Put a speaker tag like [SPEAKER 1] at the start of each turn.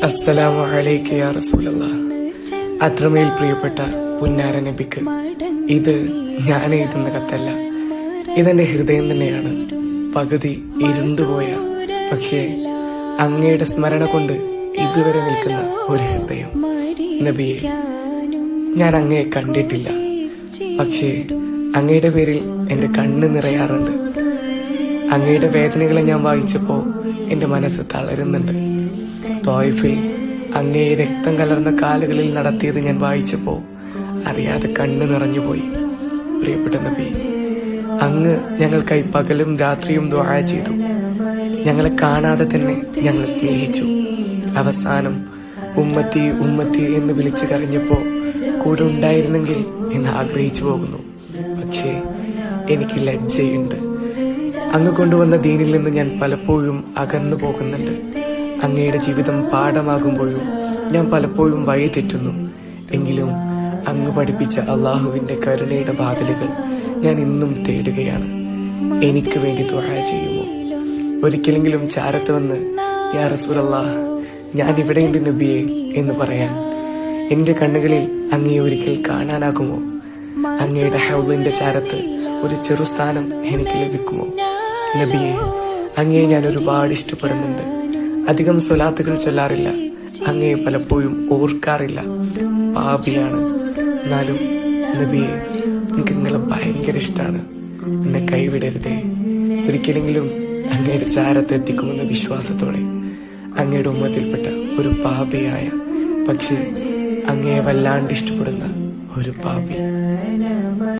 [SPEAKER 1] അസ്സലാമു അലൈക യാ റസൂലല്ലാഹ്. അത്രമേൽ പ്രിയപ്പെട്ട പുന്നാര നബിക്ക് ഇത് ഞാൻ എഴുതുന്ന കത്തല്ല, ഇതെന്റെ ഹൃദയം തന്നെയാണ്. പകുതി ഇരുണ്ടുപോയ പക്ഷേ അങ്ങയുടെ സ്മരണ കൊണ്ട് ഇതുവരെ നിൽക്കുന്ന ഒരു ഹൃദയം. നബിയെ, ഞാൻ അങ്ങയെ കണ്ടിട്ടില്ല, പക്ഷേ അങ്ങയുടെ പേരിൽ എന്റെ കണ്ണ് നിറയാറുണ്ട്. അങ്ങയുടെ വേദനകളെ ഞാൻ വായിച്ചപ്പോ എന്റെ മനസ്സ് തളരുന്നുണ്ട്. ത്വായിഫിൽ അങ്ങയെ രക്തം കലർന്ന കാലുകളിൽ നടത്തിയത് ഞാൻ വായിച്ചപ്പോ അറിയാതെ കണ്ണ് നിറഞ്ഞുപോയി. പ്രിയപ്പെട്ട നബി, അങ്ങ് ഞങ്ങൾക്കായി പകലും രാത്രിയും ദുആ ചെയ്തു. ഞങ്ങളെ കാണാതെ തന്നെ ഞങ്ങൾ സ്നേഹിച്ചു. അവസാനം ഉമ്മത്തി ഉമ്മത്തി എന്ന് വിളിച്ചു കരഞ്ഞപ്പോ കൂടെ ഉണ്ടായിരുന്നെങ്കിൽ എന്ന് ആഗ്രഹിച്ചു പോകുന്നു. പക്ഷേ എനിക്ക് ലജ്ജയുണ്ട്. അങ്ങ് കൊണ്ടുവന്ന ദീനിൽ നിന്ന് ഞാൻ പലപ്പോഴും അകന്നു പോകുന്നുണ്ട്. അങ്ങയുടെ ജീവിതം പാഠമാകുമ്പോഴും ഞാൻ പലപ്പോഴും വഴി തെറ്റുന്നു. എങ്കിലും അങ്ങ് പഠിപ്പിച്ച അള്ളാഹുവിന്റെ കരുണയുടെ വാതിലുകൾ ഞാൻ ഇന്നും തേടുകയാണ്. എനിക്ക് വേണ്ടി ദുആ ചെയ്യുമോ? ഒരിക്കലെങ്കിലും ചാരത്ത് വന്ന് യാ റസൂലല്ലാഹ്, ഞാൻ ഇവിടെയുണ്ട് നബിയെ എന്ന് പറയാൻ എന്റെ കണ്ണുകളിൽ അങ്ങയെ ഒരിക്കൽ കാണാനാകുമോ? അങ്ങയുടെ ഹൗലിന്റെ ചാരത്ത് ഒരു ചെറു സ്ഥാനം എനിക്ക് ലഭിക്കുമോ? നബിയെ, അങ്ങയെ ഞാൻ ഒരുപാട് ഇഷ്ടപ്പെടുന്നുണ്ട്. അധികം സ്വലാത്തുകൾ ചൊല്ലാറില്ല, അങ്ങയെ പലപ്പോഴും ഓർക്കാറില്ല. പാപിയാണ്. എന്നാലും നബിയെ, എനിക്ക് നിങ്ങളെ ഭയങ്കര ഇഷ്ടമാണ്. എന്നെ കൈവിടരുതേ. ഒരിക്കലെങ്കിലും അങ്ങയുടെ ചാരത്ത് എത്തിക്കുമെന്ന വിശ്വാസത്തോടെ അങ്ങയുടെ ഉമ്മത്തിൽപ്പെട്ട ഒരു പാപിയായ, പക്ഷേ അങ്ങയെ വല്ലാണ്ട് ഇഷ്ടപ്പെടുന്ന ഒരു പാപി.